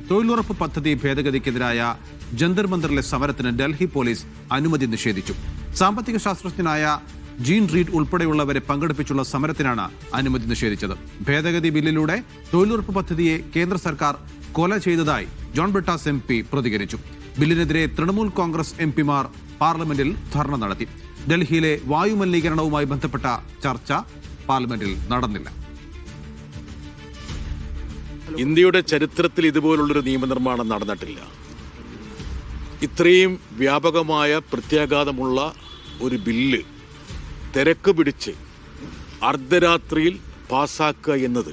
തൊഴിലുറപ്പ് പദ്ധതി ഭേദഗതിക്കെതിരായ ജന്തർ മന്ദറിലെ സമരത്തിന് ഡൽഹി പോലീസ് അനുമതി നിഷേധിച്ചു. സാമ്പത്തിക ശാസ്ത്രജ്ഞനായ ജീൻ റീഡ് ഉൾപ്പെടെയുള്ളവരെ പങ്കെടുപ്പിച്ചുള്ള സമരത്തിനാണ് അനുമതി നിഷേധിച്ചത്. ഭേദഗതി ബില്ലിലൂടെ തൊഴിലുറപ്പ് പദ്ധതിയെ കേന്ദ്ര സർക്കാർ കൊല ചെയ്തതായി ജോൺ ബ്രിട്ടാസ് MP പ്രതികരിച്ചു. ബില്ലിനെതിരെ തൃണമൂൽ കോൺഗ്രസ് MPമാർ പാർലമെന്റിൽ ധർണ നടത്തി. ഡൽഹിയിലെ വായുമലിനീകരണവുമായി ബന്ധപ്പെട്ട ചർച്ച പാർലമെന്റിൽ നടന്നില്ല. ഇന്ത്യയുടെ ചരിത്രത്തിൽ ഇതുപോലുള്ളൊരു നിയമനിർമ്മാണം നടന്നിട്ടില്ല. ഇത്രയും വ്യാപകമായ പ്രത്യാഘാതമുള്ള ഒരു ബില്ല് തിരക്ക് പിടിച്ച് അർദ്ധരാത്രിയിൽ പാസാക്കുക എന്നത്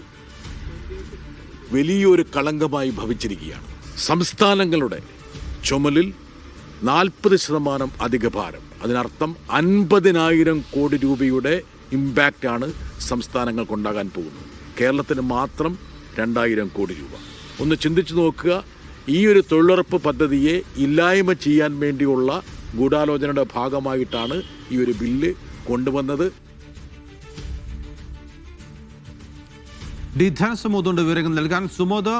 വലിയൊരു കളങ്കമായി ഭവിച്ചിരിക്കുകയാണ്. സംസ്ഥാനങ്ങളുടെ ചുമലിൽ 40% അധിക ഭാരം. അതിനർത്ഥം 50,000 കോടി രൂപയുടെ ഇമ്പാക്റ്റാണ് സംസ്ഥാനങ്ങൾക്കുണ്ടാകാൻ പോകുന്നത്. കേരളത്തിന് മാത്രം 2,000 കോടി രൂപ. ഒന്ന് ചിന്തിച്ചു നോക്കുക. ഈ ഒരു തൊഴിലുറപ്പ് പദ്ധതിയെ ഇല്ലായ്മ ചെയ്യാൻ വേണ്ടിയുള്ള ഗൂഢാലോചനയുടെ ഭാഗമായിട്ടാണ് ഈ ഒരു ബില്ല് കൊണ്ടുവന്നത്. ഡി ധനസുമോദുണ്ട് വിവരങ്ങൾ നൽകാൻ. സുമോദ്,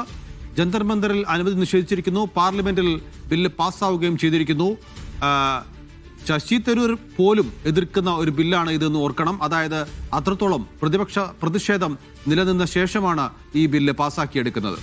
ജന്തർ മന്ദറിൽ അനുമതി നിഷേധിച്ചിരിക്കുന്നു, പാർലമെന്റിൽ ബില്ല് പാസ്സാവുകയും ചെയ്തിരിക്കുന്നു. ശശി തരൂർ പോലും എതിർക്കുന്ന ഒരു ബില്ലാണ് ഇതെന്ന് ഓർക്കണം. അതായത് അത്രത്തോളം പ്രതിഷേധം നിലനിന്ന ശേഷമാണ് ഈ ബില്ല് പാസ്സാക്കിയെടുക്കുന്നത്.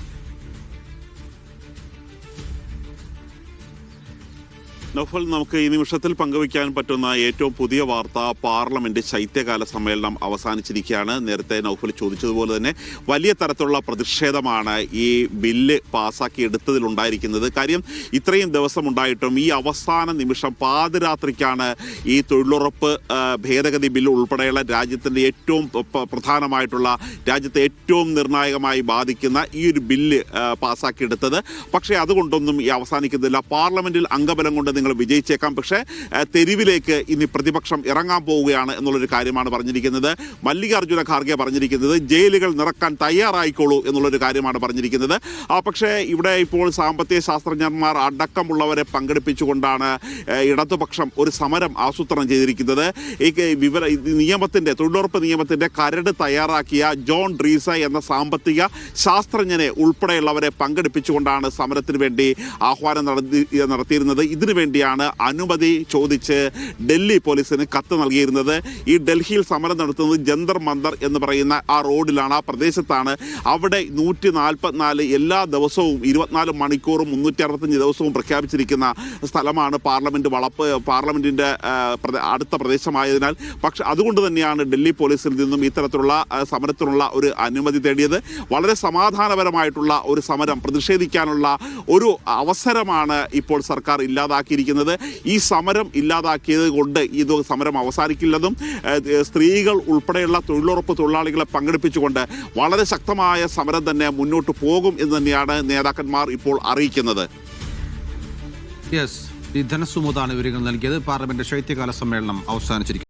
നൗഫൽ, നമുക്ക് ഈ നിമിഷത്തിൽ പങ്കുവയ്ക്കാൻ പറ്റുന്ന ഏറ്റവും പുതിയ വാർത്ത, പാർലമെന്റ് ശൈത്യകാല സമ്മേളനം അവസാനിച്ചിരിക്കുകയാണ്. നേരത്തെ നൗഫൽ ചോദിച്ചതുപോലെ തന്നെ വലിയ തരത്തിലുള്ള പ്രതിഷേധമാണ് ഈ ബില്ല് പാസ്സാക്കിയെടുത്തതിലുണ്ടായിരിക്കുന്നത്. കാര്യം ഇത്രയും ദിവസം ഉണ്ടായിട്ടും ഈ അവസാന നിമിഷം പാതിരാത്രിക്കാണ് ഈ തൊഴിലുറപ്പ് ഭേദഗതി ബില്ല് ഉൾപ്പെടെയുള്ള രാജ്യത്തിൻ്റെ ഏറ്റവും പ്രധാനമായിട്ടുള്ള, രാജ്യത്തെ ഏറ്റവും നിർണായകമായി ബാധിക്കുന്ന ഈ ഒരു ബില്ല് പാസ്സാക്കിയെടുത്തത്. പക്ഷേ അതുകൊണ്ടൊന്നും ഈ അവസാനിക്കുന്നില്ല. പാർലമെന്റിൽ അംഗബലം കൊണ്ട് നിങ്ങൾ വിജയിച്ചേക്കാം, പക്ഷേ തെരുവിലേക്ക് ഇനി പ്രതിപക്ഷം ഇറങ്ങാൻ പോവുകയാണ് എന്നുള്ളൊരു കാര്യമാണ് പറഞ്ഞിരിക്കുന്നത്. മല്ലികാർജ്ജുന ഖാർഗെ പറഞ്ഞിരിക്കുന്നത് ജയിലുകൾ നിറക്കാൻ തയ്യാറായിക്കോളൂ എന്നുള്ളൊരു കാര്യമാണ് പറഞ്ഞിരിക്കുന്നത്. പക്ഷേ ഇവിടെ ഇപ്പോൾ സാമ്പത്തിക ശാസ്ത്രജ്ഞന്മാർ അടക്കമുള്ളവരെ പങ്കെടുപ്പിച്ചുകൊണ്ടാണ് ഇടതുപക്ഷം ഒരു സമരം ആസൂത്രണം ചെയ്തിരിക്കുന്നത്. ഈ തൊഴിലുറപ്പ് നിയമത്തിൻ്റെ കരട് തയ്യാറാക്കിയ ജോൺ ഡ്രീസ എന്ന സാമ്പത്തിക ശാസ്ത്രജ്ഞനെ ഉൾപ്പെടെയുള്ളവരെ പങ്കെടുപ്പിച്ചുകൊണ്ടാണ് സമരത്തിന് വേണ്ടി ആഹ്വാനം നടത്തിയിരുന്നത്. ഇതിനു വേണ്ടിയാണ് അനുമതി ചോദിച്ച് ഡൽഹി പോലീസിന് കത്ത് നൽകിയിരുന്നത്. ഈ ഡൽഹിയിൽ സമരം നടത്തുന്നത് ജന്തർ മന്ദർ എന്ന് പറയുന്ന ആ റോഡിലാണ്, ആ പ്രദേശത്താണ്. അവിടെ 144 എല്ലാ ദിവസവും 24 മണിക്കൂറും 365 ദിവസവും പ്രഖ്യാപിച്ചിരിക്കുന്ന സ്ഥലമാണ് പാർലമെന്റിന്റെ അടുത്ത പ്രദേശമായതിനാൽ. പക്ഷെ അതുകൊണ്ട് തന്നെയാണ് ഡൽഹി പോലീസിൽ നിന്നും ഇത്തരത്തിലുള്ള സമരത്തിനുള്ള ഒരു അനുമതി തേടിയത്. വളരെ സമാധാനപരമായിട്ടുള്ള ഒരു സമരം, പ്രതിഷേധിക്കാനുള്ള ഒരു അവസരമാണ് ഇപ്പോൾ സർക്കാർ ഇല്ലാതാക്കിയിരിക്കുന്നത്. ഈ സമരം ഇല്ലാതാക്കിയത് കൊണ്ട് ഇത് സമരം അവസാനിക്കില്ലെന്നും സ്ത്രീകൾ ഉൾപ്പെടെയുള്ള തൊഴിലുറപ്പ് തൊഴിലാളികളെ പങ്കെടുപ്പിച്ചുകൊണ്ട് വളരെ ശക്തമായ സമരം തന്നെ മുന്നോട്ട് പോകും എന്ന് തന്നെയാണ് നേതാക്കന്മാർ ഇപ്പോൾ അറിയിക്കുന്നത്. ധനസുമോദാണ് വിവരങ്ങൾ നൽകിയത്. പാർലമെന്റ് ശൈത്യകാല സമ്മേളനം അവസാനിച്ചിരിക്കുന്നു.